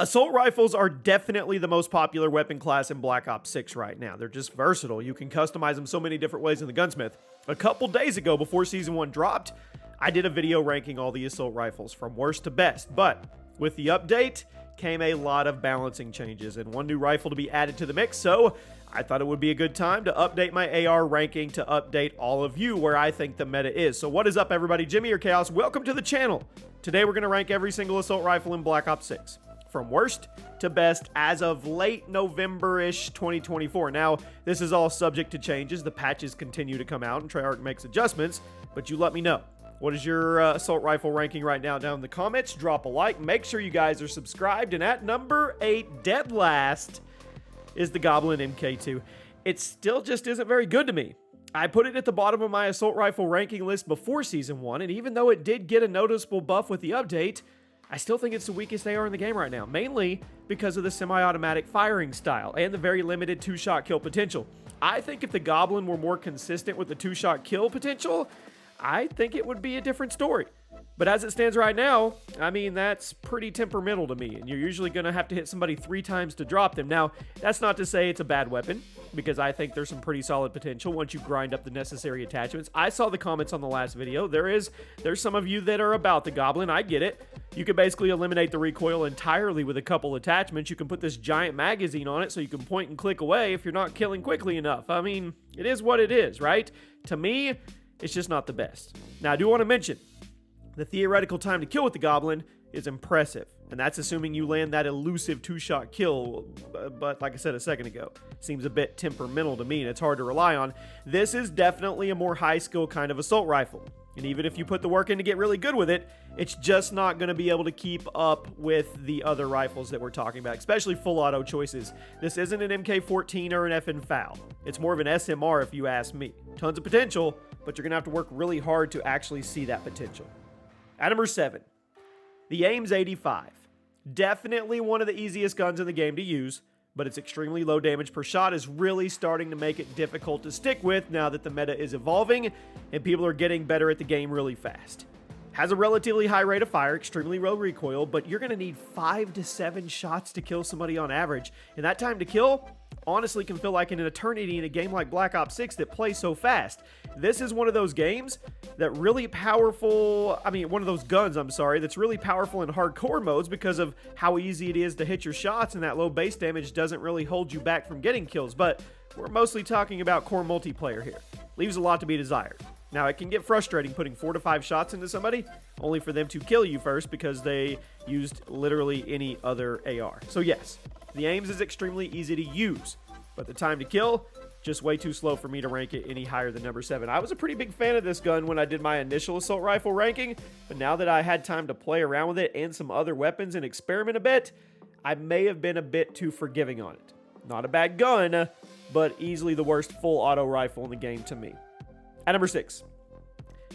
Assault rifles are definitely the most popular weapon class in Black Ops 6 right now. They're just versatile. You can customize them so many different ways in the gunsmith. A couple days ago, before Season 1 dropped, I did a video ranking all the assault rifles from worst to best. But with the update came a lot of balancing changes and one new rifle to be added to the mix, so I thought it would be a good time to update my AR ranking to update all of you where I think the meta is. So what is up, everybody? Jimmy or Chaos, welcome to the channel. Today we're going to rank every single assault rifle in Black Ops 6. From worst to best as of late November-ish 2024. Now, this is all subject to changes. The patches continue to come out and Treyarch makes adjustments, but you let me know. What is your assault rifle ranking right now down in the comments? Drop a like. Make sure you guys are subscribed. And at number 8, dead last, is the Goblin MK2. It still just isn't very good to me. I put it at the bottom of my assault rifle ranking list before Season 1, and even though it did get a noticeable buff with the update, I still think it's the weakest AR in the game right now, mainly because of the semi-automatic firing style and the very limited two-shot kill potential. I think if the Goblin were more consistent with the two-shot kill potential, I think it would be a different story. But as it stands right now, I mean, that's pretty temperamental to me, and you're usually going to have to hit somebody 3 times to drop them. Now, that's not to say it's a bad weapon, because I think there's some pretty solid potential once you grind up the necessary attachments. I saw the comments on the last video. There's some of you that are about the Goblin. I get it. You can basically eliminate the recoil entirely with a couple attachments. You can put this giant magazine on it so you can point and click away if you're not killing quickly enough. I mean, it is what it is, right? To me, it's just not the best. Now, I do want to mention, the theoretical time to kill with the Goblin is impressive, and that's assuming you land that elusive two-shot kill, but like I said a second ago, seems a bit temperamental to me and it's hard to rely on. This is definitely a more high-skill kind of assault rifle, and even if you put the work in to get really good with it, it's just not going to be able to keep up with the other rifles that we're talking about, especially full auto choices. This isn't an MK14 or an FN FAL. It's more of an SMR if you ask me. Tons of potential, but you're going to have to work really hard to actually see that potential. At number 7, the AIM's 85. Definitely one of the easiest guns in the game to use, but its extremely low damage per shot is really starting to make it difficult to stick with now that the meta is evolving and people are getting better at the game really fast. Has a relatively high rate of fire, extremely low recoil, but you're going to need 5 to 7 shots to kill somebody on average, and that time to kill honestly can feel like an eternity in a game like Black Ops 6 that plays so fast. This is one of those games that really powerful, one of those guns, that's really powerful in hardcore modes because of how easy it is to hit your shots, and that low base damage doesn't really hold you back from getting kills, but we're mostly talking about core multiplayer here. Leaves a lot to be desired. Now, it can get frustrating putting 4 to 5 shots into somebody, only for them to kill you first because they used literally any other AR. So yes, the AIMS is extremely easy to use, but the time to kill, just way too slow for me to rank it any higher than number 7. I was a pretty big fan of this gun when I did my initial assault rifle ranking, but now that I had time to play around with it and some other weapons and experiment a bit, I may have been a bit too forgiving on it. Not a bad gun, but easily the worst full auto rifle in the game to me. At number 6,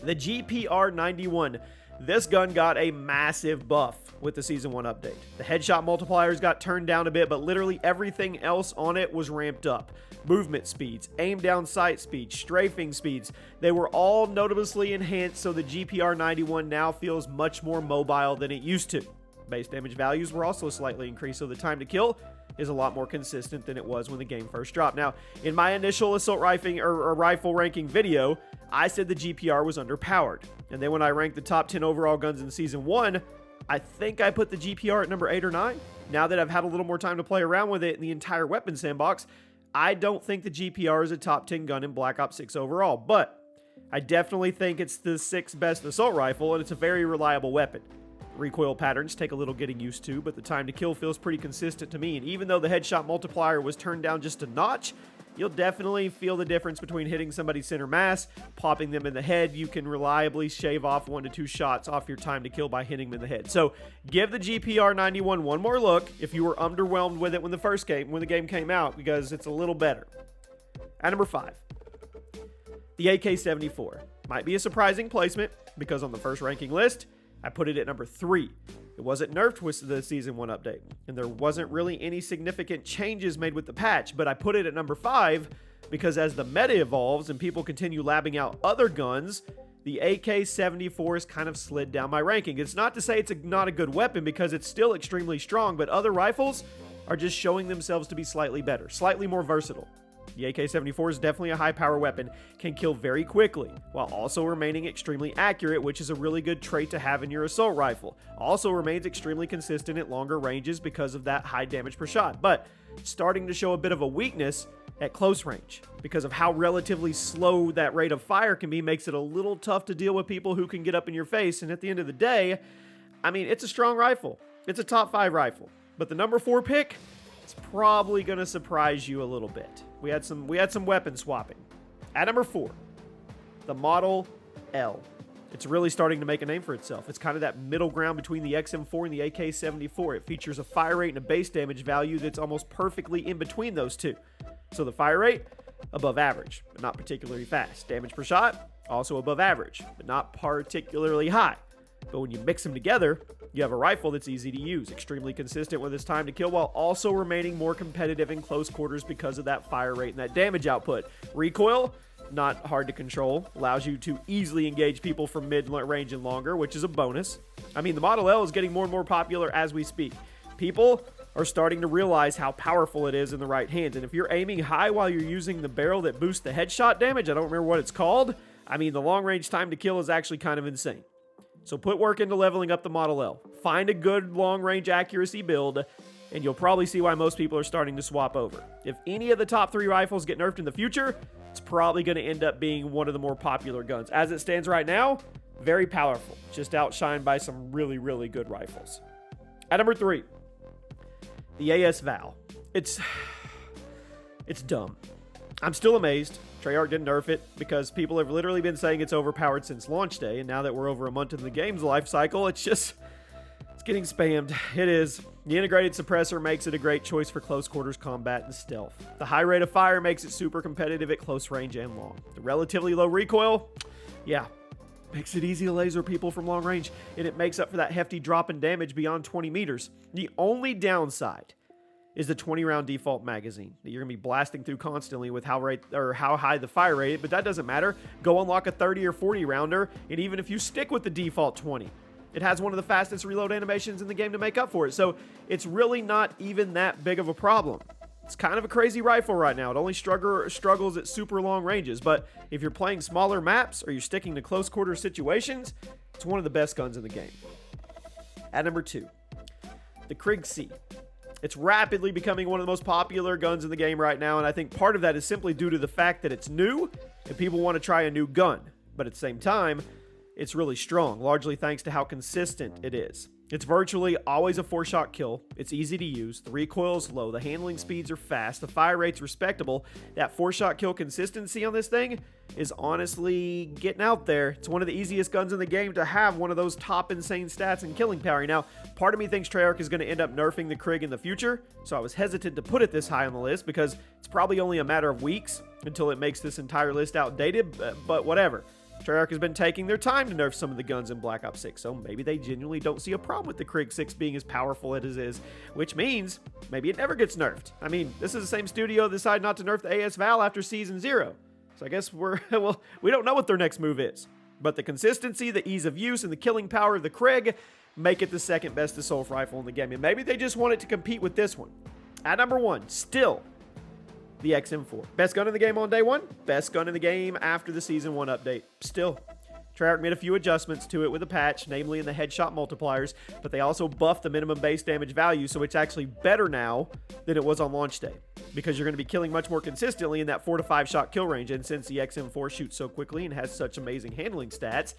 the GPR-91. This gun got a massive buff with the Season 1 update. The headshot multipliers got turned down a bit, but literally everything else on it was ramped up. Movement speeds, aim down sight speeds, strafing speeds, they were all noticeably enhanced, so the GPR-91 now feels much more mobile than it used to. Base damage values were also slightly increased, so the time to kill is a lot more consistent than it was when the game first dropped. Now, in my initial assault rifle ranking video, I said the GPR was underpowered. And then when I ranked the top 10 overall guns in Season 1, I think I put the GPR at number 8 or 9. Now that I've had a little more time to play around with it in the entire weapon sandbox, I don't think the GPR is a top 10 gun in Black Ops 6 overall, but I definitely think it's the 6th best assault rifle, and it's a very reliable weapon. Recoil patterns take a little getting used to, but the time to kill feels pretty consistent to me, and even though the headshot multiplier was turned down just a notch, you'll definitely feel the difference between hitting somebody center mass, popping them in the head. You can reliably shave off 1 to 2 shots off your time to kill by hitting them in the head. So give the GPR-91 one more look if you were underwhelmed with it when the game came out, because it's a little better. At number 5, the AK-74. Might be a surprising placement because on the first ranking list, I put it at number 3. It wasn't nerfed with the Season 1 update, and there wasn't really any significant changes made with the patch, but I put it at number 5 because as the meta evolves and people continue labbing out other guns, the AK-74 has kind of slid down my ranking. It's not to say it's not a good weapon, because it's still extremely strong, but other rifles are just showing themselves to be slightly better, slightly more versatile. The AK-74 is definitely a high-power weapon, can kill very quickly, while also remaining extremely accurate, which is a really good trait to have in your assault rifle. Also remains extremely consistent at longer ranges because of that high damage per shot, but starting to show a bit of a weakness at close range. Because of how relatively slow that rate of fire can be, makes it a little tough to deal with people who can get up in your face, and at the end of the day, I mean, it's a strong rifle. It's a top 5 rifle. But the number 4 pick, it's probably going to surprise you a little bit. We had some weapon swapping. At number 4, the Model L. It's really starting to make a name for itself. It's kind of that middle ground between the XM4 and the AK-74. It features a fire rate and a base damage value that's almost perfectly in between those two. So the fire rate, above average, but not particularly fast. Damage per shot, also above average, but not particularly high. But when you mix them together, you have a rifle that's easy to use, extremely consistent with its time to kill, while also remaining more competitive in close quarters because of that fire rate and that damage output. Recoil, not hard to control, allows you to easily engage people from mid-range and longer, which is a bonus. I mean, the Model L is getting more and more popular as we speak. People are starting to realize how powerful it is in the right hands, and if you're aiming high while you're using the barrel that boosts the headshot damage, I don't remember what it's called, I mean, the long-range time to kill is actually kind of insane. So put work into leveling up the Model L. Find a good long-range accuracy build, and you'll probably see why most people are starting to swap over. If any of the top 3 rifles get nerfed in the future, it's probably going to end up being one of the more popular guns. As it stands right now, very powerful, just outshined by some really, really good rifles. At number 3, the AS Val. It's dumb. I'm still amazed Treyarch didn't nerf it, because people have literally been saying it's overpowered since launch day, and now that we're over a month in the game's life cycle, it's getting spammed. It is. The integrated suppressor makes it a great choice for close quarters combat and stealth. The high rate of fire makes it super competitive at close range and long. The relatively low recoil, yeah, makes it easy to laser people from long range, and it makes up for that hefty drop in damage beyond 20 meters. The only downside is the 20-round default magazine that you're going to be blasting through constantly with how high the fire rate, but that doesn't matter. Go unlock a 30 or 40 rounder, and even if you stick with the default 20, it has one of the fastest reload animations in the game to make up for it, so it's really not even that big of a problem. It's kind of a crazy rifle right now. It only struggles at super long ranges, but if you're playing smaller maps or you're sticking to close quarter situations, it's one of the best guns in the game. At number 2, the Krieg C. It's rapidly becoming one of the most popular guns in the game right now, and I think part of that is simply due to the fact that it's new and people want to try a new gun. But at the same time, it's really strong, largely thanks to how consistent it is. It's virtually always a 4-shot kill. It's easy to use. The recoil is low. The handling speeds are fast. The fire rate's respectable. That 4-shot kill consistency on this thing is honestly getting out there. It's one of the easiest guns in the game to have one of those top insane stats and killing power. Now, part of me thinks Treyarch is going to end up nerfing the Krieg in the future, so I was hesitant to put it this high on the list because it's probably only a matter of weeks until it makes this entire list outdated, but whatever. Treyarch has been taking their time to nerf some of the guns in Black Ops 6, so maybe they genuinely don't see a problem with the Krieg 6 being as powerful as it is, which means maybe it never gets nerfed. I mean, this is the same studio that decided not to nerf the AS Val after Season 0, so I guess we don't know what their next move is. But the consistency, the ease of use, and the killing power of the Krieg make it the second best assault rifle in the game, and maybe they just want it to compete with this one. At number 1, still the XM4. Best gun in the game on day 1, best gun in the game after the Season 1 update. Still, Treyarch made a few adjustments to it with a patch, namely in the headshot multipliers, but they also buffed the minimum base damage value, so it's actually better now than it was on launch day, because you're going to be killing much more consistently in that 4 to 5 shot kill range, and since the XM4 shoots so quickly and has such amazing handling stats,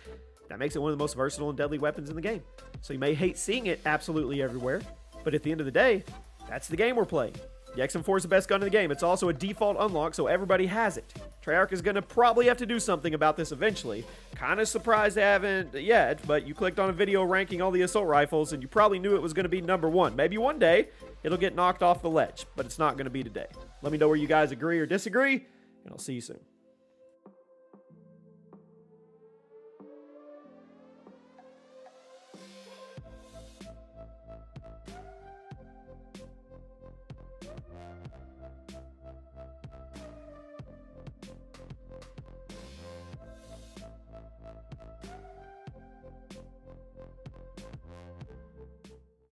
that makes it one of the most versatile and deadly weapons in the game. So you may hate seeing it absolutely everywhere, but at the end of the day, that's the game we're playing. The XM4 is the best gun in the game. It's also a default unlock, so everybody has it. Treyarch is going to probably have to do something about this eventually. Kind of surprised they haven't yet, but you clicked on a video ranking all the assault rifles, and you probably knew it was going to be number 1. Maybe one day, it'll get knocked off the ledge, but it's not going to be today. Let me know where you guys agree or disagree, and I'll see you soon.